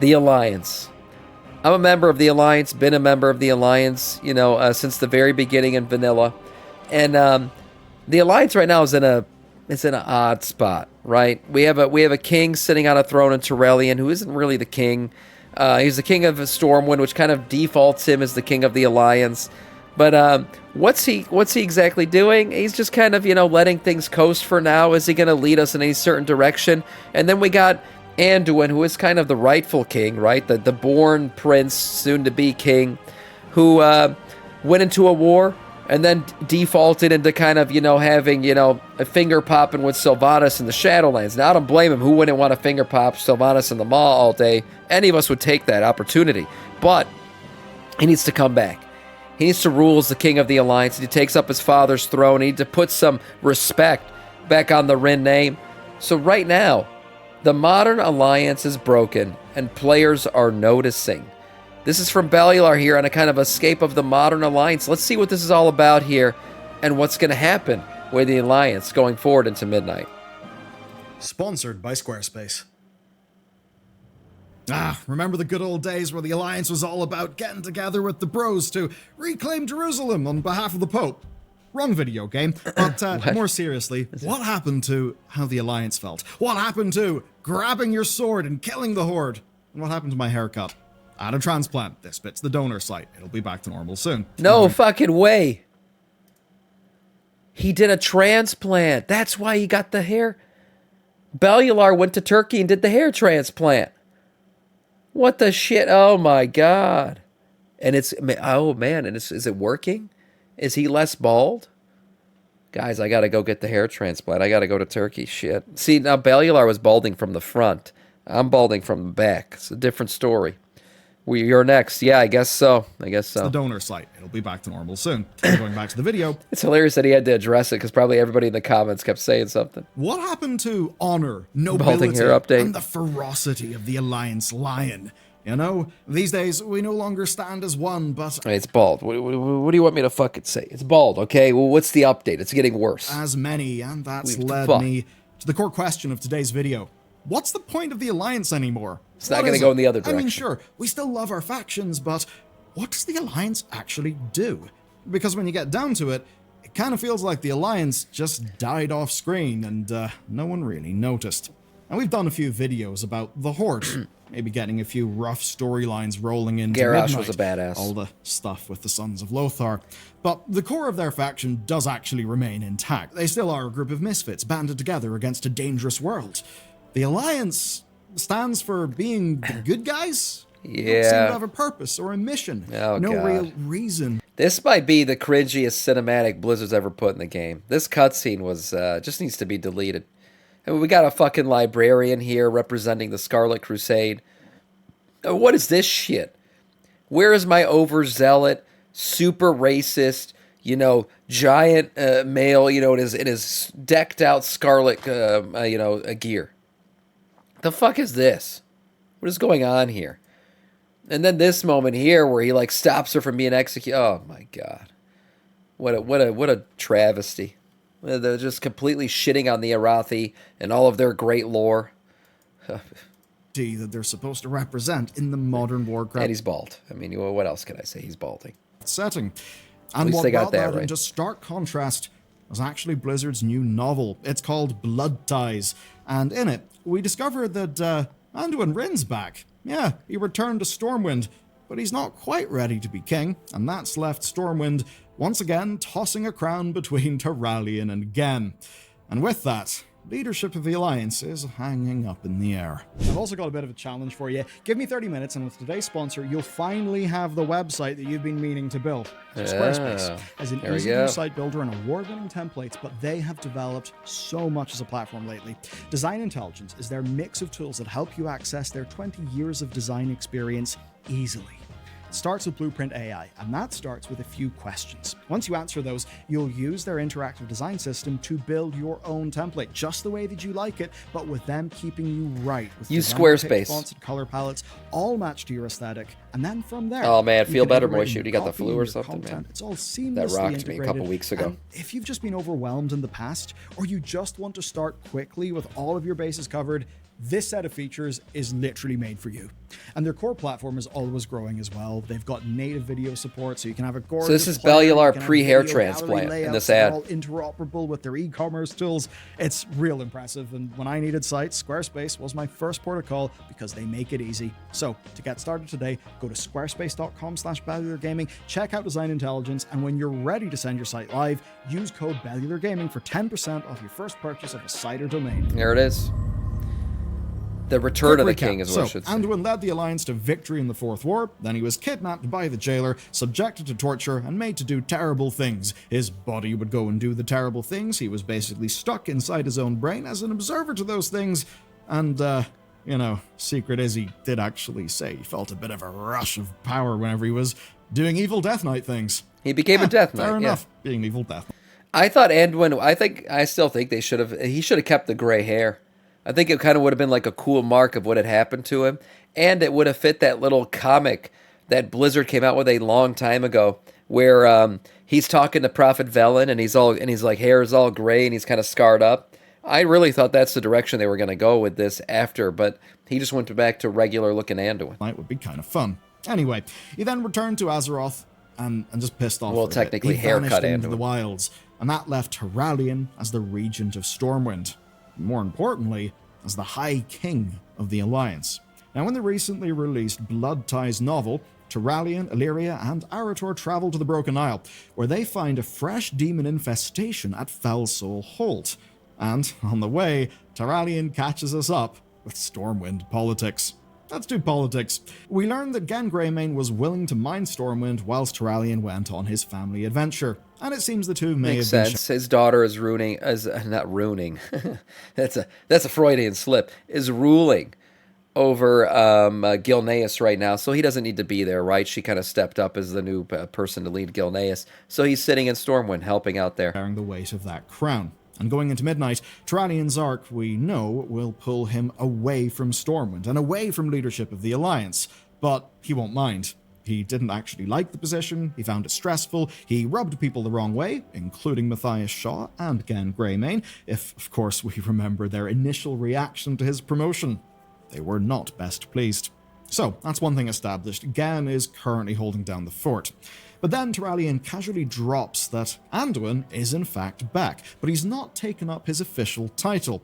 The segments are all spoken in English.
The Alliance. I'm a member of the Alliance, been a member of the Alliance, you know, since the very beginning in vanilla. And the Alliance right now is in an odd spot, right? We have a king sitting on a throne in Turalyon who isn't really the king. He's the king of Stormwind, which kind of defaults him as the king of the Alliance. But what's he exactly doing? He's just kind of, you know, letting things coast for now. Is he going to lead us in any certain direction? And then we got Anduin, who is kind of the rightful king, right? The born prince, soon to be king, who went into a war and then defaulted into kind of, you know, having, you know, a finger popping with Sylvanas in the Shadowlands. Now, I don't blame him. Who wouldn't want to finger pop Sylvanas in the maw all day? Any of us would take that opportunity. But he needs to come back. He needs to rule as the king of the Alliance. He takes up his father's throne. He needs to put some respect back on the Rin name. So right now, the modern Alliance is broken, and players are noticing. This is from Bellular here on a kind of escape of the modern Alliance. Let's see what this is all about here and what's going to happen with the Alliance going forward into midnight. Sponsored by Squarespace. Remember the good old days where the Alliance was all about getting together with the bros to reclaim Jerusalem on behalf of the Pope? Wrong video game, but more seriously, what happened to how the Alliance felt? What happened to grabbing your sword and killing the Horde? And what happened to my haircut? I had a transplant. This bit's the donor site. It'll be back to normal soon. No fucking way. He did a transplant. That's why he got the hair. Bellular went to Turkey and did the hair transplant. What the shit? Oh my god. And it's, oh man, and is it working? Is he less bald? Guys, I gotta go get the hair transplant. I gotta go to Turkey. Shit. See, now Bellular was balding from the front. I'm balding from the back. It's a different story. You're next. Yeah, I guess so. It's the donor site. It'll be back to normal soon. Going back to the video. It's hilarious that he had to address it because probably everybody in the comments kept saying something. What happened to honor, nobility, hair update. and the ferocity of the Alliance Lion? You know, these days, we no longer stand as one, but... Hey, it's bald. What do you want me to fucking say? It's bald, okay? Well, what's the update? It's getting worse. As many, and that's led me to the core question of today's video. What's the point of the Alliance anymore? It's not going to go in the other direction. I mean, sure, we still love our factions, but what does the Alliance actually do? Because when you get down to it, it kind of feels like the Alliance just died off screen and no one really noticed. And we've done a few videos about the Horde, maybe getting a few rough storylines rolling into Garrosh midnight, was a badass. all the stuff with the Sons of Lothar. But the core of their faction does actually remain intact. They still are a group of misfits banded together against a dangerous world. The Alliance stands for being the good guys. Yeah. They don't seem to have a purpose or a mission. Oh, no God. real reason. This might be the cringiest cinematic Blizzard's ever put in the game. This cutscene was just needs to be deleted. I mean, we got a fucking librarian here representing the Scarlet Crusade. What is this shit? Where is my overzealot, super racist, you know, giant male, you know, in his decked out scarlet, gear? The fuck is this? What is going on here? And then this moment here where he like stops her from being executed. Oh my god. What a travesty. They're just completely shitting on the Arathi and all of their great lore. That they're supposed to represent in the modern Warcraft. And he's bald. I mean, what else can I say? He's balding. Setting. And least what they got brought that that right. into stark contrast was actually Blizzard's new novel. It's called Blood Ties, and in it, we discover that Anduin Rin's back. Yeah, he returned to Stormwind, but he's not quite ready to be king, and that's left Stormwind once again tossing a crown between Turalyon and Gen. And with that, leadership of the Alliance is hanging up in the air. I've also got a bit of a challenge for you. Give me 30 minutes, and with today's sponsor, you'll finally have the website that you've been meaning to build. Squarespace is an easy-to-use site builder and award-winning templates, but they have developed so much as a platform lately. Design Intelligence is their mix of tools that help you access their 20 years of design experience easily. Starts with Blueprint AI, and that starts with a few questions. Once you answer those, you'll use their interactive design system to build your own template, just the way that you like it, but with them keeping you right. With use Squarespace. Fonts and color palettes, all matched to your aesthetic, and then from there... Oh man, feel better, Moishu. You got the flu or something, man? It's all seamlessly that rocked integrated. me a couple weeks ago. And if you've just been overwhelmed in the past, or you just want to start quickly with all of your bases covered, this set of features is literally made for you. And their core platform is always growing as well. They've got native video support, so you can have a gorgeous. So this is player, Bellular you can have pre-hair video gallery transplant in layouts this that are ad. all interoperable with their e-commerce tools. It's real impressive. And when I needed sites, Squarespace was my first port of call because they make it easy. So to get started today, go to squarespace.com/BellularGaming, check out Design Intelligence, and when you're ready to send your site live, use code BellularGaming for 10% off your first purchase of a site or domain. There it is. The return of the Quick king recap. is what I So, should say. Anduin led the Alliance to victory in the Fourth War, then he was kidnapped by the jailer, subjected to torture, and made to do terrible things. His body would go and do the terrible things. He was basically stuck inside his own brain as an observer to those things, and, secret is he did actually say he felt a bit of a rush of power whenever he was doing evil Death Knight things. He became a Death Knight, Fair yeah. enough, being evil Death Knight. I thought Anduin, I still think he should have kept the gray hair. I think it kind of would have been like a cool mark of what had happened to him. And it would have fit that little comic that Blizzard came out with a long time ago, where he's talking to Prophet Velen and he's like hair is all gray and he's kind of scarred up. I really thought that's the direction they were going to go with this after, but he just went back to regular looking Anduin. Night would be kind of fun. Anyway, he then returned to Azeroth and just pissed off. Well, for a bit. technically He vanished haircut into Anduin. the wilds, and that left Turalyon as the regent of Stormwind. More importantly, as the High King of the Alliance. Now, in the recently released Blood Ties novel, Turalyon, Illyria, and Arator travel to the Broken Isle, where they find a fresh demon infestation at Fellsoul Holt. And, on the way, Turalyon catches us up with Stormwind politics. Let's do politics. We learned that Gen Greymane was willing to mine Stormwind whilst Turalyon went on his family adventure. And it seems the two may Makes have been sense. His daughter is not ruining. that's a Freudian slip. Is ruling over Gilneas right now, so he doesn't need to be there, right? She kind of stepped up as the new person to lead Gilneas, so he's sitting in Stormwind, helping out there. bearing the weight of that crown. And going into midnight, Turalyon's arc, we know, will pull him away from Stormwind and away from leadership of the Alliance. But he won't mind. He didn't actually like the position, he found it stressful, he rubbed people the wrong way, including Matthias Shaw and Gen Greymane, if, of course, we remember their initial reaction to his promotion. They were not best pleased. So, that's one thing established. Gen is currently holding down the fort. But then Turalyon casually drops that Anduin is in fact back, but he's not taken up his official title.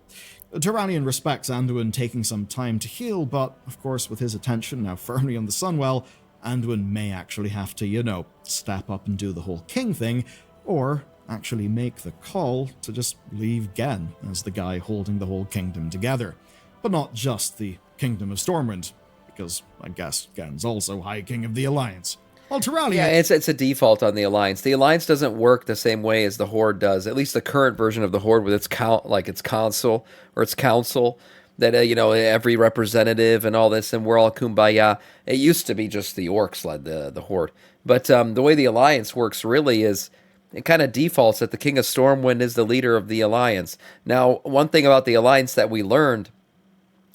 Turalyon respects Anduin taking some time to heal, but, of course, with his attention now firmly on the Sunwell, Anduin may actually have to, step up and do the whole king thing, or actually make the call to just leave Gen as the guy holding the whole kingdom together. But not just the Kingdom of Stormwind, because I guess Gen's also High King of the Alliance. Well, Turalyon... Yeah, it's a default on the Alliance. The Alliance doesn't work the same way as the Horde does. At least the current version of the Horde with its its council or its council that every representative and all this, and we're all kumbaya. It used to be just the orcs led the Horde, but the way the Alliance works really is it kind of defaults that the King of Stormwind is the leader of the Alliance. Now, one thing about the Alliance that we learned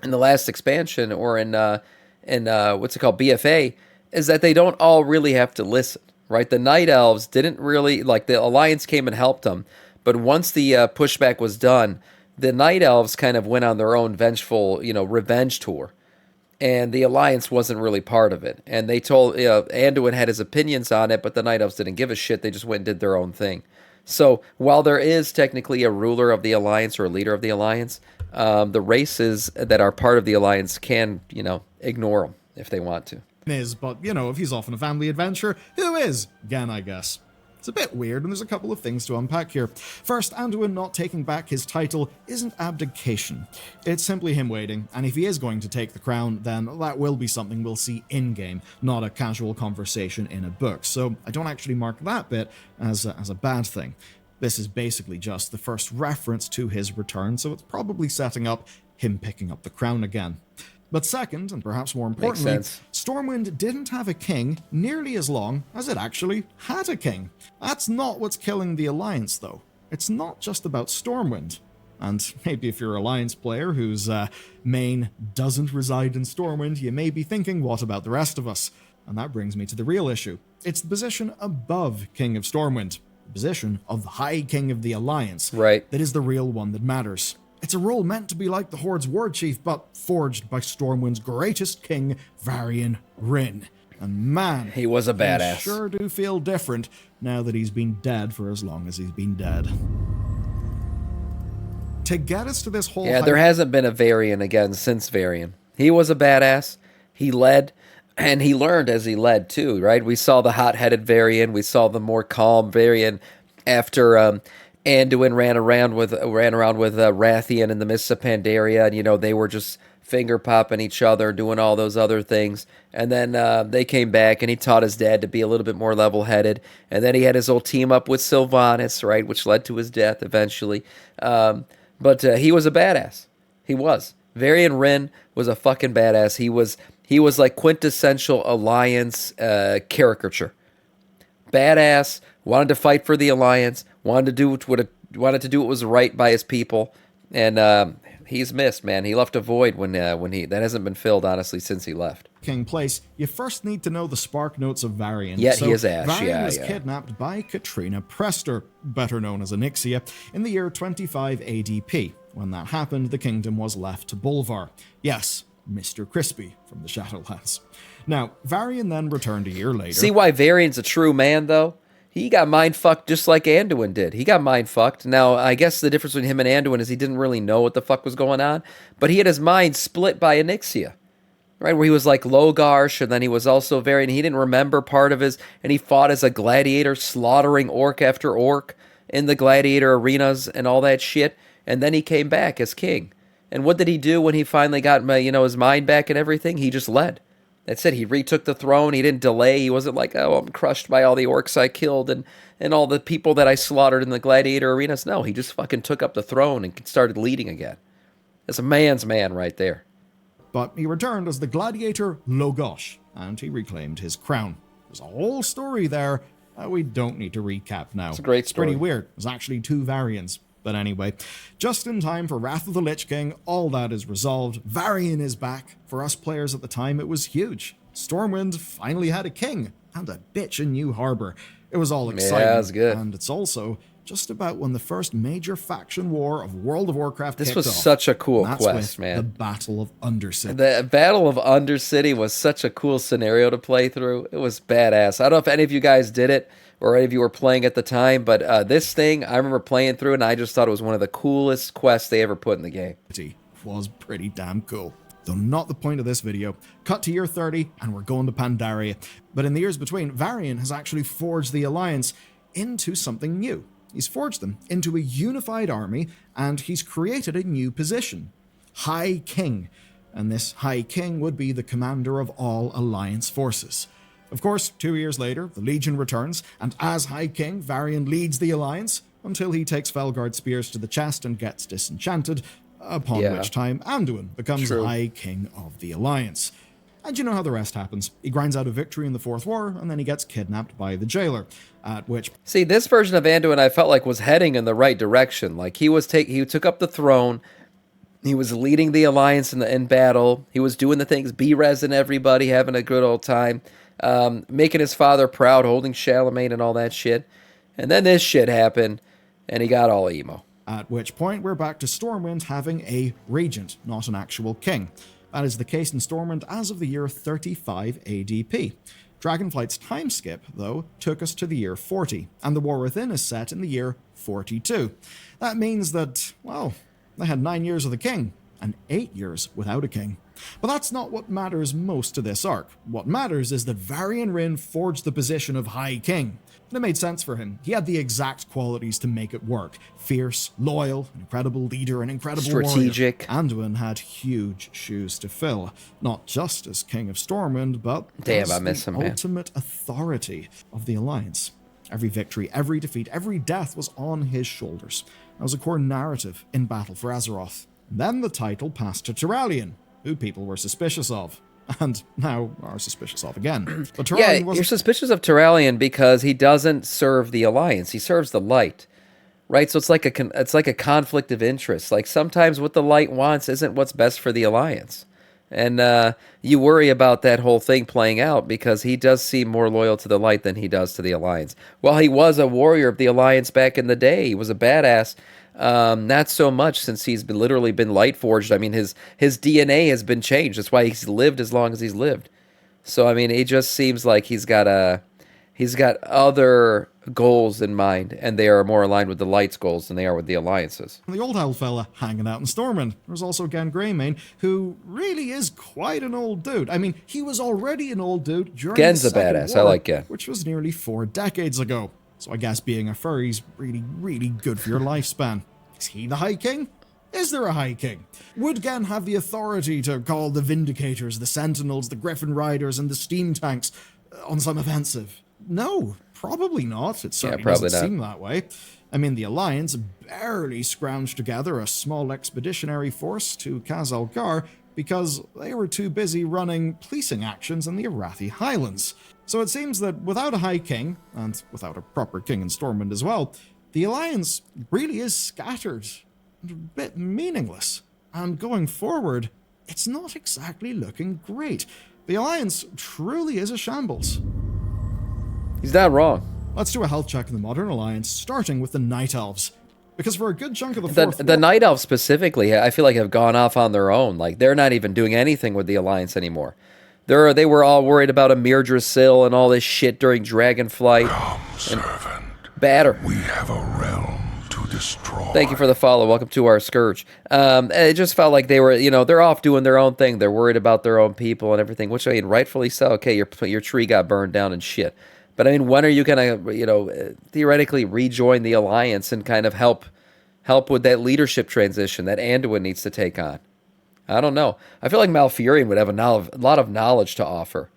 in the last expansion or in what's it called, BFA, is that they don't all really have to listen, right? The Night Elves didn't really, the Alliance came and helped them, but once the pushback was done, the Night Elves kind of went on their own vengeful, revenge tour, and the Alliance wasn't really part of it. And they told, Anduin had his opinions on it, but the Night Elves didn't give a shit. They just went and did their own thing. So while there is technically a ruler of the Alliance or a leader of the Alliance, the races that are part of the Alliance can, ignore them if they want to. But, if he's off on a family adventure, who is? Gen, I guess. It's a bit weird, and there's a couple of things to unpack here. First, Anduin not taking back his title isn't abdication. It's simply him waiting, and if he is going to take the crown, then that will be something we'll see in-game, not a casual conversation in a book. So I don't actually mark that bit as a bad thing. This is basically just the first reference to his return, so it's probably setting up him picking up the crown again. But second, and perhaps more importantly, Stormwind didn't have a king nearly as long as it actually had a king. That's not what's killing the Alliance, though. It's not just about Stormwind. And maybe if you're an Alliance player whose main doesn't reside in Stormwind, you may be thinking, what about the rest of us? And that brings me to the real issue. It's the position above King of Stormwind, the position of the High King of the Alliance, right, that is the real one that matters. It's a role meant to be like the Horde's war chief, but forged by Stormwind's greatest king, Varian Rin. And man, He was a badass. I sure do feel different now that he's been dead for as long as he's been dead. To get us to this whole... Yeah, there hasn't been a Varian again since Varian. He was a badass. He led, and he learned as he led too, right? We saw the hot-headed Varian. We saw the more calm Varian after Anduin ran around with Rathian in the Mists of Pandaria, and you know they were just finger popping each other, doing all those other things. And then they came back, and he taught his dad to be a little bit more level-headed. And then he had his old team up with Sylvanas, right, which led to his death eventually. But he was a badass. He was. Varian Rin was a fucking badass. He was like quintessential Alliance caricature. Badass, wanted to fight for the Alliance, wanted to do what was right by his people, and he's missed, man. He left a void when that hasn't been filled, honestly, since he left. King place, you first need to know the spark notes of Varian. Yeah, he is Ash. Varian Yeah, was kidnapped by Katrina Prester, better known as Onyxia, in the year 25 ADP. When that happened, the kingdom was left to Bolvar. Yes, Mr. Crispy from the Shadowlands. Now, Varian then returned a year later. See why Varian's a true man, though? He got mind-fucked just like Anduin did. He got mind-fucked. Now, I guess the difference between him and Anduin is he didn't really know what the fuck was going on, but he had his mind split by Onyxia, right? Where he was like Logarsh, and then he was also Varian. He didn't remember part of his, and he fought as a gladiator, slaughtering orc after orc in the gladiator arenas and all that shit, and then he came back as king. And what did he do when he finally got, his mind back and everything? He just led. That's it. He retook the throne. He didn't delay. He wasn't like, oh, I'm crushed by all the orcs I killed and all the people that I slaughtered in the gladiator arenas. No, he just fucking took up the throne and started leading again. That's a man's man right there. But he returned as the gladiator Logosh, and he reclaimed his crown. There's a whole story there we don't need to recap now. It's a great story. It's pretty weird. There's actually two Varians. But anyway, just in time for Wrath of the Lich King, all that is resolved. Varian is back. For us players at the time, it was huge. Stormwind finally had a king, and a bitch in New Harbor. It was all exciting. Yeah, it was good. And it's also just about when the first major faction war of World of Warcraft kicked off. This was such a cool That's quest, with man. The Battle of Undercity. The Battle of Undercity was such a cool scenario to play through. It was badass. I don't know if any of you guys did it, or any of you were playing at the time, but this thing, I remember playing through, and I just thought it was one of the coolest quests they ever put in the game. It was pretty damn cool. Though not the point of this video. Cut to year 30, and we're going to Pandaria. But in the years between, Varian has actually forged the Alliance into something new. He's forged them into a unified army, and he's created a new position. High King. And this High King would be the commander of all Alliance forces. Of course, 2 years later, the Legion returns, and as High King, Varian leads the Alliance until he takes Felguard spears to the chest and gets disenchanted, upon which time Anduin becomes High King of the Alliance. And you know how the rest happens. He grinds out a victory in the Fourth War, and then he gets kidnapped by the jailer, at which... See, this version of Anduin I felt like was heading in the right direction. Like, he took up the throne, he was leading the Alliance in battle, he was doing the things, B-resing everybody, having a good old time, making his father proud, holding Charlemagne and all that shit. And then this shit happened, and he got all emo. At which point, we're back to Stormwind having a regent, not an actual king. That is the case in Stormwind as of the year 35 ADP. Dragonflight's time skip, though, took us to the year 40, and the War Within is set in the year 42. That means that, well, they had 9 years with a king, and 8 years without a king. But that's not what matters most to this arc. What matters is that Varian Rin forged the position of High King. And it made sense for him. He had the exact qualities to make it work. Fierce, loyal, an incredible leader, an incredible strategic warrior. Anduin had huge shoes to fill. Not just as King of Stormwind, but damn, as I miss him, the man. ultimate authority of the Alliance. Every victory, every defeat, every death was on his shoulders. That was a core narrative in battle for Azeroth. Then the title passed to Turalyon, who people were suspicious of. And now are suspicious of again. But Turalyon you're suspicious of Turalyon because he doesn't serve the Alliance. He serves the Light, right? So it's like a conflict of interest. Like sometimes what the Light wants isn't what's best for the Alliance. And you worry about that whole thing playing out because he does seem more loyal to the Light than he does to the Alliance. While he was a warrior of the Alliance back in the day, he was a badass. Not so much since he's literally been light forged. I mean, his DNA has been changed. That's why he's lived as long as he's lived. So I mean, it just seems like he's got other goals in mind, and they are more aligned with the Light's goals than they are with the Alliance's. The old elf fella hanging out in Stormwind. There's also Gen Greymane, who really is quite an old dude. I mean, he was already an old dude during Gen's the a Second badass. War, I like Gen. which was nearly 4 decades ago. So I guess being a furry's really, really good for your lifespan. Is he the High King? Is there a High King? Would Gen have the authority to call the Vindicators, the Sentinels, the Griffin Riders, and the Steam Tanks on some offensive? No, probably not. It certainly doesn't seem that way. I mean, the Alliance barely scrounged together a small expeditionary force to Khazalgar because they were too busy running policing actions in the Arathi Highlands. So it seems that without a High King, and without a proper king in Stormwind as well, the Alliance really is scattered and a bit meaningless. And going forward, it's not exactly looking great. The Alliance truly is a shambles. He's not wrong. Let's do a health check in the Modern Alliance, starting with the Night Elves. Because for a good chunk of the Fourth The Night Elves specifically, I feel like have gone off on their own. Like, they're not even doing anything with the Alliance anymore. They were all worried about a Mirdrasil and all this shit during Dragonflight. Come, servant. Batter. We have a realm to destroy. Thank you for the follow. Welcome to our Scourge. It just felt like they were, they're off doing their own thing. They're worried about their own people and everything, which, I mean, rightfully so. Okay, your tree got burned down and shit. But, I mean, when are you going to, theoretically rejoin the Alliance and kind of help with that leadership transition that Anduin needs to take on? I don't know. I feel like Malfurion would have a lot of knowledge to offer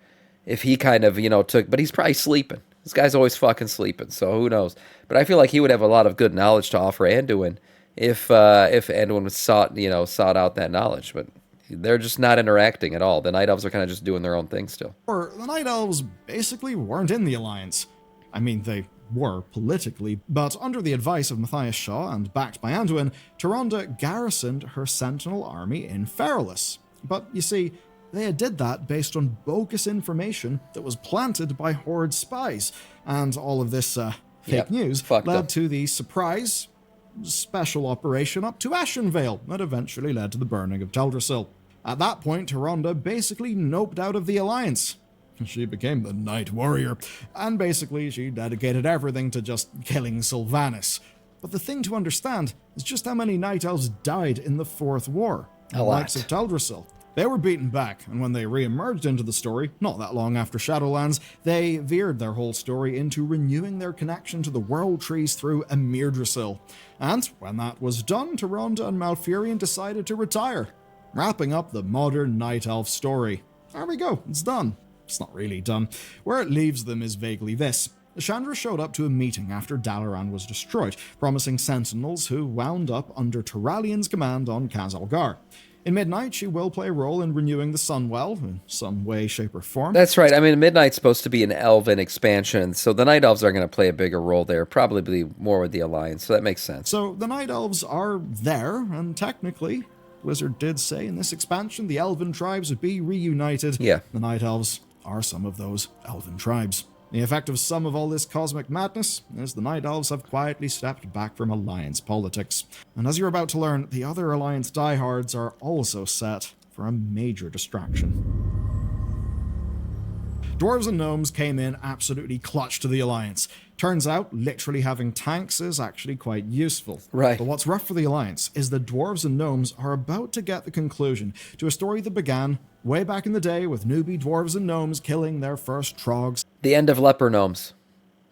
if he kind of, but he's probably sleeping. This guy's always fucking sleeping, so who knows? But I feel like he would have a lot of good knowledge to offer Anduin if Anduin was sought out that knowledge. But they're just not interacting at all. The Night Elves are kind of just doing their own thing still. Or the Night Elves basically weren't in the Alliance. I mean, they were politically, but under the advice of Matthias Shaw and backed by Anduin, Tyrande garrisoned her Sentinel army in Feralus. But you see, they did that based on bogus information that was planted by Horde spies, and all of this fake news led to the surprise special operation up to Ashenvale that eventually led to the burning of Teldrassil. At that point, Tyrande basically noped out of the Alliance. She became the Night Warrior, and basically she dedicated everything to just killing Sylvanas. But the thing to understand is just how many Night Elves died in the Fourth War. The likes of Teldrassil. They were beaten back, and when they re-emerged into the story, not that long after Shadowlands, they veered their whole story into renewing their connection to the World Trees through Emirdrassil. And when that was done, Tyrande and Malfurion decided to retire, wrapping up the modern Night Elf story. There we go, it's done. It's not really done. Where it leaves them is vaguely this. Chandra showed up to a meeting after Dalaran was destroyed, promising sentinels who wound up under Turalyon's command on Khazalgar. In Midnight, she will play a role in renewing the Sunwell in some way, shape, or form. That's right. I mean, Midnight's supposed to be an elven expansion, so the Night Elves are going to play a bigger role there, probably more with the Alliance, so that makes sense. So the Night Elves are there, and technically, Blizzard did say in this expansion the Elven tribes would be reunited. Yeah. The Night Elves are some of those Elven tribes. The effect of some of all this cosmic madness is the Night Elves have quietly stepped back from Alliance politics. And as you're about to learn, the other Alliance diehards are also set for a major distraction. Dwarves and Gnomes came in absolutely clutch to the Alliance. Turns out, literally having tanks is actually quite useful. Right. But what's rough for the Alliance is that Dwarves and Gnomes are about to get the conclusion to a story that began way back in the day with newbie Dwarves and Gnomes killing their first Trogs. The end of Leper Gnomes.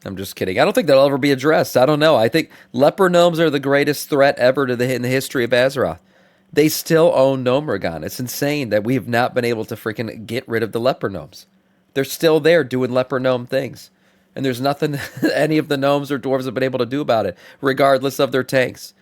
I'm just kidding. I don't think that'll ever be addressed. I don't know. I think Leper Gnomes are the greatest threat ever to in the history of Azeroth. They still own Gnomeregan. It's insane that we have not been able to freaking get rid of the Leper Gnomes. They're still there doing Leper Gnome things. And there's nothing any of the gnomes or dwarves have been able to do about it, regardless of their tanks.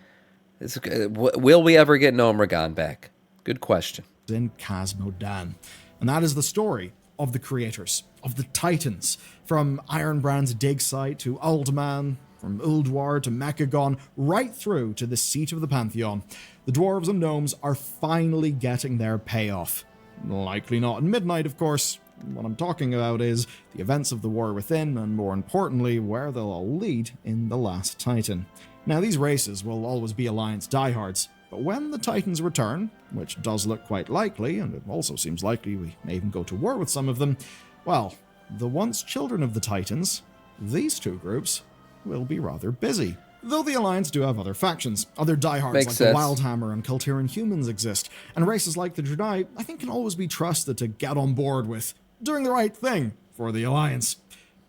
Will we ever get Gnomeregan back? Good question. In Khaz-Modan. And that is the story of the creators, of the Titans, from Ironbrand's dig site to Uldaman, from Ulduar to Mechagon, right through to the seat of the Pantheon. The dwarves and gnomes are finally getting their payoff. Likely not in Midnight, of course. What I'm talking about is the events of the war within, and more importantly, where they'll all lead in The Last Titan. Now, these races will always be Alliance diehards, but when the Titans return, which does look quite likely, and it also seems likely we may even go to war with some of them, well, the once children of the Titans, these two groups, will be rather busy. Though the Alliance do have other factions, other diehards Makes like sense. the Wildhammer and Kultiran humans exist, and races like the Draenei, I think, can always be trusted to get on board with doing the right thing for the Alliance.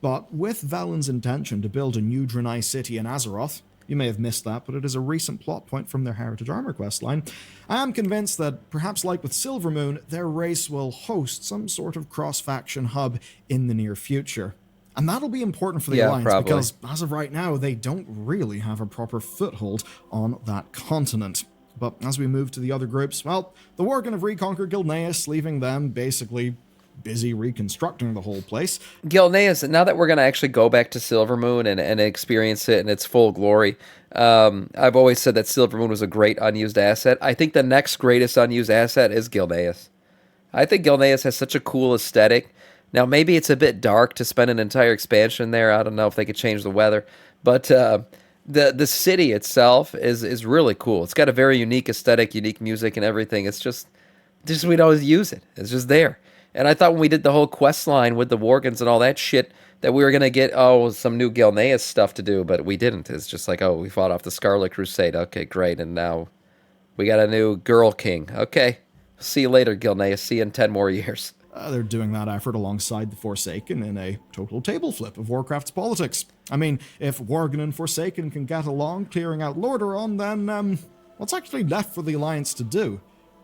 But with Valen's intention to build a new Draenei city in Azeroth, you may have missed that, but it is a recent plot point from their Heritage Armor questline, I am convinced that, perhaps like with Silvermoon, their race will host some sort of cross-faction hub in the near future. And that'll be important for the Alliance, probably. because as of right now, they don't really have a proper foothold on that continent. But as we move to the other groups, well, the Worgen have reconquered Gilneas, leaving them basically busy reconstructing the whole place. Gilneas, now that we're going to actually go back to Silvermoon and experience it in its full glory, I've always said that Silvermoon was a great unused asset. I think the next greatest unused asset is Gilneas. I think Gilneas has such a cool aesthetic. Now, maybe it's a bit dark to spend an entire expansion there. I don't know if they could change the weather. But the city itself is really cool. It's got a very unique aesthetic, unique music and everything. It's just we'd always use it. It's just there. And I thought when we did the whole quest line with the Worgens and all that shit that we were going to get, some new Gilneas stuff to do, but we didn't. It's just like, we fought off the Scarlet Crusade. Okay, great. And now we got a new Girl King. Okay. See you later, Gilneas. See you in 10 more years. They're doing that effort alongside the Forsaken in a total table flip of Warcraft's politics. I mean, if Worgen and Forsaken can get along, clearing out Lordaeron, then what's actually left for the Alliance to do?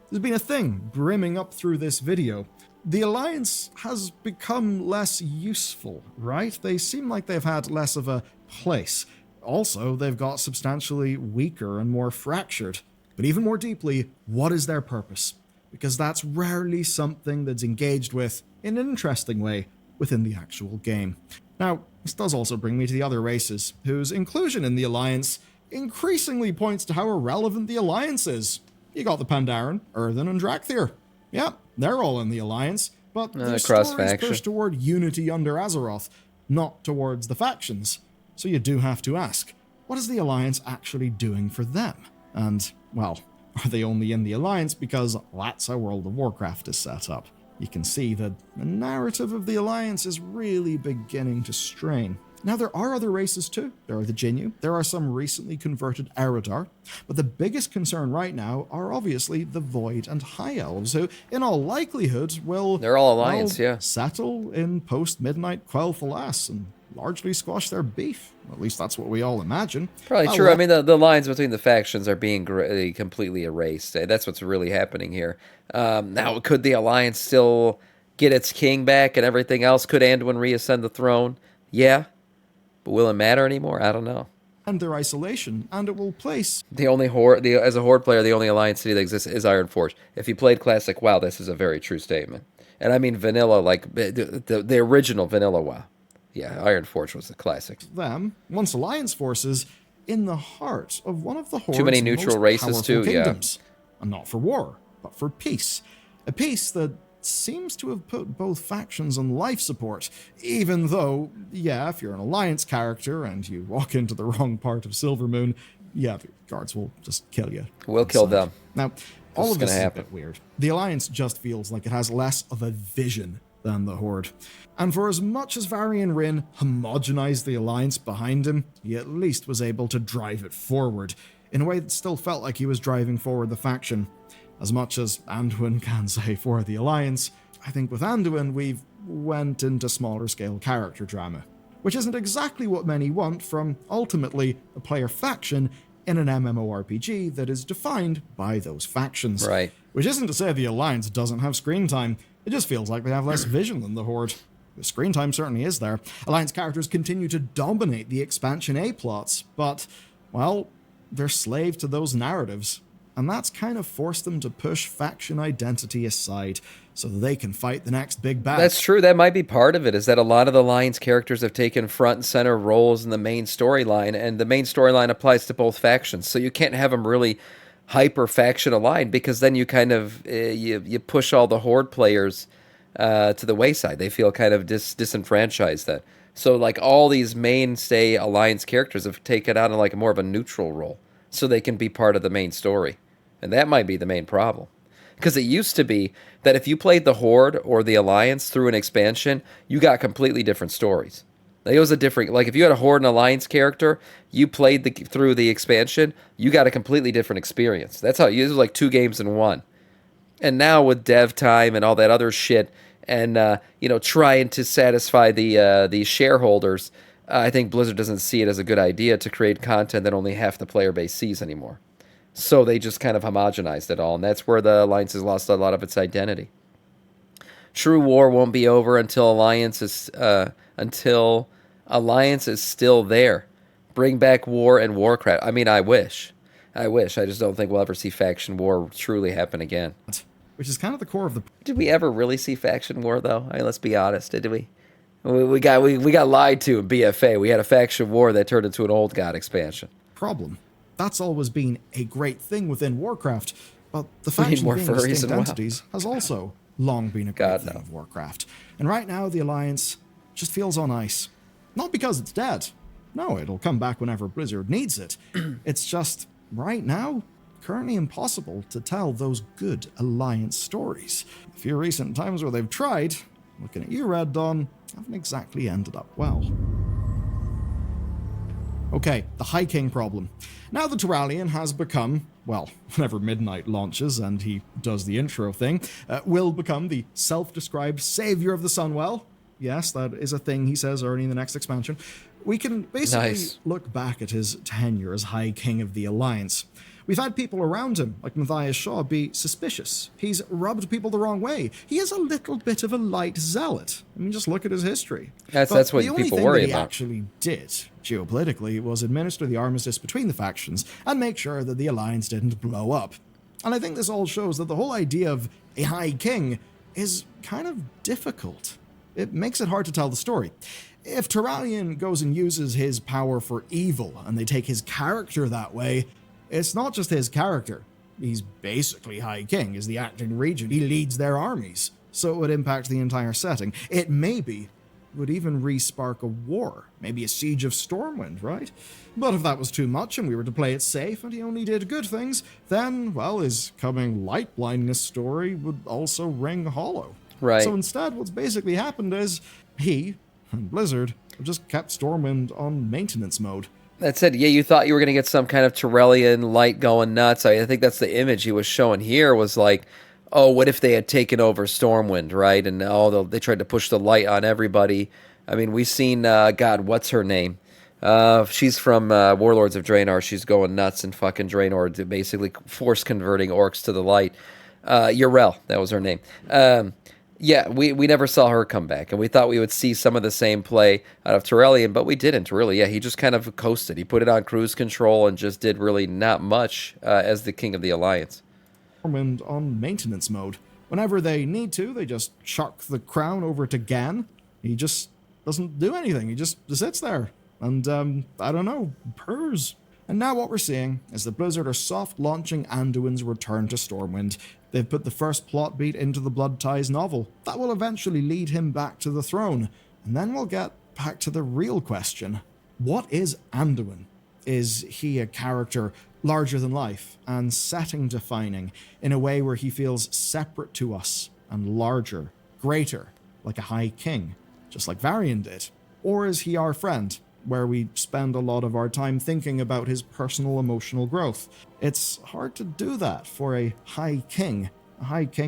There's been a thing brimming up through this video. The Alliance has become less useful, right? They seem like they've had less of a place. Also, they've got substantially weaker and more fractured. But even more deeply, what is their purpose? Because that's rarely something that's engaged with in an interesting way within the actual game. Now, this does also bring me to the other races, whose inclusion in the Alliance increasingly points to how irrelevant the Alliance is. You got the Pandaren, Earthen, and Drakthir. Yeah, they're all in the Alliance, but their stories push toward unity under Azeroth, not towards the factions. So you do have to ask, what is the Alliance actually doing for them? And, well, are they only in the Alliance because that's how World of Warcraft is set up? You can see that the narrative of the Alliance is really beginning to strain. Now, there are other races too. There are the Jinyu, there are some recently converted Eridar, but the biggest concern right now are obviously the Void and High Elves, who, in all likelihood, will They're all Alliance, yeah. settle in post-Midnight Quel'Thalas and largely squash their beef. At least that's what we all imagine. Probably true. I mean, the lines between the factions are being completely erased. That's what's really happening here. Now, could the Alliance still get its king back and everything else? Could Anduin reascend the throne? Yeah. But will it matter anymore? I don't know. And their isolation, and it will place... The only horde, as a horde player, the only Alliance city that exists is Ironforge. If you played Classic WoW, this is a very true statement. And I mean vanilla, like the original vanilla WoW. Yeah, Ironforge was the classic. Them, once Alliance forces, in the heart of one of the Horde's too many neutral most races powerful too, kingdoms. And not for war, but for peace. A peace that seems to have put both factions on life support, even though, yeah, if you're an Alliance character and you walk into the wrong part of Silvermoon, yeah, the guards will just kill you. We'll kill them. Now, all of this is a happen. bit weird. The Alliance just feels like it has less of a vision than the Horde. And for as much as Varian Rin homogenized the Alliance behind him, he at least was able to drive it forward, in a way that still felt like he was driving forward the faction. As much as Anduin can say for the Alliance, I think with Anduin we've went into smaller scale character drama, which isn't exactly what many want from, ultimately, a player faction in an MMORPG that is defined by those factions. Right. Which isn't to say the Alliance doesn't have screen time, it just feels like they have less vision than the Horde. The screen time certainly is there. Alliance characters continue to dominate the expansion A plots, but, well, they're slave to those narratives. And that's kind of forced them to push faction identity aside so that they can fight the next big bad. That's true. That might be part of it, is that a lot of the Alliance characters have taken front and center roles in the main storyline, and the main storyline applies to both factions. So you can't have them really hyper faction aligned, because then you kind of you push all the Horde players to the wayside. They feel kind of disenfranchised then. So like all these mainstay alliance characters have taken on like more of a neutral role, so they can be part of the main story, and that might be the main problem. Because it used to be that if you played the Horde or the Alliance through an expansion, you got completely different stories. Like it was a different, like if you had a Horde and Alliance character, you played through the expansion, you got a completely different experience. That's how it was like 2 games in one. And now with dev time and all that other shit, and trying to satisfy the shareholders, I think Blizzard doesn't see it as a good idea to create content that only half the player base sees anymore. So they just kind of homogenized it all, and that's where the Alliance has lost a lot of its identity. True war won't be over until Alliance is still there. Bring back war and Warcraft. I mean, I wish. I just don't think we'll ever see faction war truly happen again. Which is kind of the core of the Did we ever really see faction war though? I mean, let's be honest. Did we? We got lied to in BFA. We had a faction war that turned into an old god expansion. problem. That's always been a great thing within Warcraft, but the We need faction more being furries distinct in WoW. entities has also long been a great God, thing no. of Warcraft. And right now, the Alliance just feels on ice. Not because it's dead. No, it'll come back whenever Blizzard needs it. It's just, right now, currently impossible to tell those good Alliance stories. A few recent times where they've tried, looking at you, Red Dawn, haven't exactly ended up well. Okay, the High King problem. Now the Turalyon has become, well, whenever Midnight launches and he does the intro thing, will become the self-described savior of the Sunwell. Yes, that is a thing he says early in the next expansion. We can basically Nice. look back at his tenure as High King of the Alliance. We've had people around him, like Matthias Shaw, be suspicious. He's rubbed people the wrong way. He is a little bit of a light zealot. I mean, just look at his history. That's But what the only people thing worry that he about. actually did, geopolitically, was administer the armistice between the factions and make sure that the alliance didn't blow up. And I think this all shows that the whole idea of a High King is kind of difficult. It makes it hard to tell the story. If Turalyon goes and uses his power for evil, and they take his character that way, it's not just his character. He's basically High King, is the acting regent. He leads their armies. So it would impact the entire setting. It maybe would even re-spark a war. Maybe a siege of Stormwind, right? But if that was too much and we were to play it safe and he only did good things, then, well, his coming light blindness story would also ring hollow. Right. So instead, what's basically happened is he and Blizzard have just kept Stormwind on maintenance mode. That said, yeah, you thought you were going to get some kind of Turalyon light going nuts. I think that's the image he was showing here was like, oh, what if they had taken over Stormwind, right? And they tried to push the light on everybody. I mean, we've seen, God, what's her name? She's from Warlords of Draenor. She's going nuts in fucking Draenor, basically force converting orcs to the light. Yrel, that was her name. Yeah, we never saw her come back, and we thought we would see some of the same play out of Turalyon, but we didn't really. Yeah, he just kind of coasted. He put it on cruise control and just did really not much as the king of the Alliance. Stormwind on maintenance mode. Whenever they need to, they just chuck the crown over to Gan. He just doesn't do anything. He just sits there and, I don't know, purrs. And now what we're seeing is that Blizzard are soft launching Anduin's return to Stormwind. They've put the first plot beat into the Blood Ties novel. That will eventually lead him back to the throne. And then we'll get back to the real question. What is Anduin? Is he a character larger than life and setting defining in a way where he feels separate to us and larger, greater, like a High King, just like Varian did? Or is he our friend, where we spend a lot of our time thinking about his personal emotional growth? It's hard to do that for a High King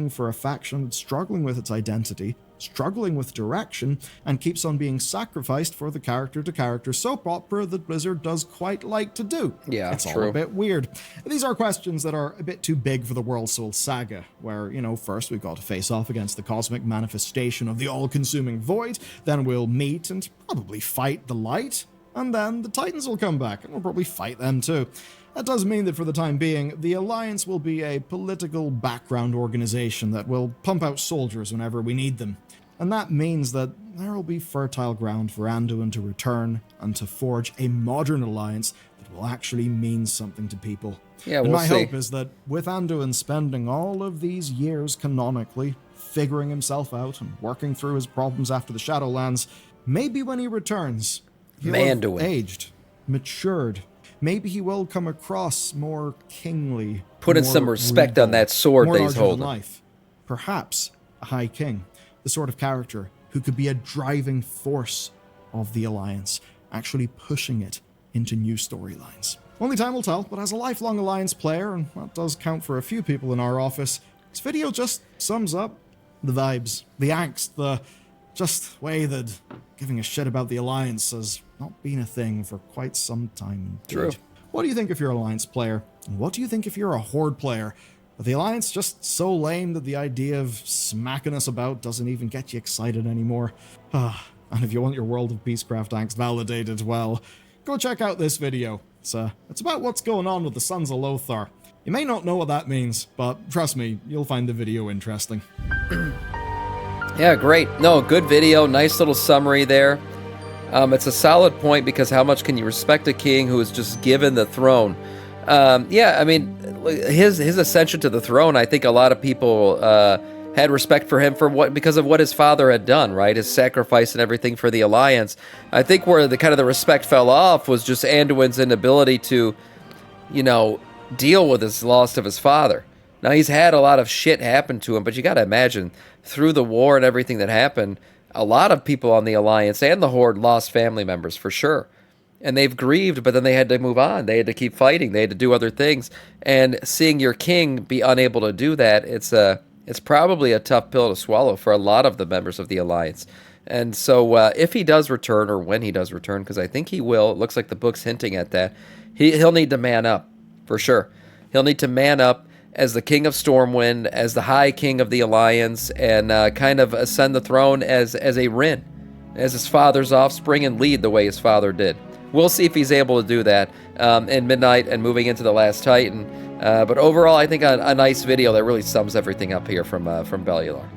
for a faction that's struggling with its identity, struggling with direction, and keeps on being sacrificed for the character-to-character soap opera that Blizzard does quite like to do. Yeah, it's all true. a bit weird. These are questions that are a bit too big for the World Soul saga, where, first we've got to face off against the cosmic manifestation of the all-consuming void, then we'll meet and probably fight the light, and then the Titans will come back, and we'll probably fight them too. That does mean that for the time being, the Alliance will be a political background organization that will pump out soldiers whenever we need them. And that means that there will be fertile ground for Anduin to return and to forge a modern alliance that will actually mean something to people. Yeah, And we'll my see. hope is that with Anduin spending all of these years canonically, figuring himself out and working through his problems after the Shadowlands, maybe when he returns, he'll have Manduin. aged, matured. Maybe he will come across more kingly. Putting more some respect on regal, that sword more that he's larger than holding. life. Perhaps a High King, the sort of character who could be a driving force of the Alliance, actually pushing it into new storylines. Only time will tell, but as a lifelong Alliance player, and that does count for a few people in our office, this video just sums up the vibes, the angst, the just way that giving a shit about the Alliance has not been a thing for quite some time indeed. True. What do you think if you're an Alliance player? And what do you think if you're a Horde player? Are the Alliance just so lame that the idea of smacking us about doesn't even get you excited anymore? And if you want your World of Peacecraft angst validated, well, go check out this video. It's about what's going on with the Sons of Lothar. You may not know what that means, but trust me, you'll find the video interesting. Yeah, great. No, good video. Nice little summary there. It's a solid point because how much can you respect a king who is just given the throne? Yeah, I mean, his ascension to the throne, I think a lot of people had respect for him because of what his father had done, right? His sacrifice and everything for the Alliance. I think where the kind of the respect fell off was just Anduin's inability to, deal with his loss of his father. Now, he's had a lot of shit happen to him, but you got to imagine, through the war and everything that happened, a lot of people on the Alliance and the Horde lost family members, for sure. And they've grieved, but then they had to move on. They had to keep fighting. They had to do other things. And seeing your king be unable to do that, it's probably a tough pill to swallow for a lot of the members of the Alliance. And so if he does return, or when he does return, because I think he will, it looks like the book's hinting at that, he'll need to man up, for sure. He'll need to man up as the King of Stormwind, as the High King of the Alliance, and kind of ascend the throne as a Rin, as his father's offspring, and lead the way his father did. We'll see if he's able to do that in Midnight and moving into the Last Titan. But overall, I think a nice video that really sums everything up here from Bellular.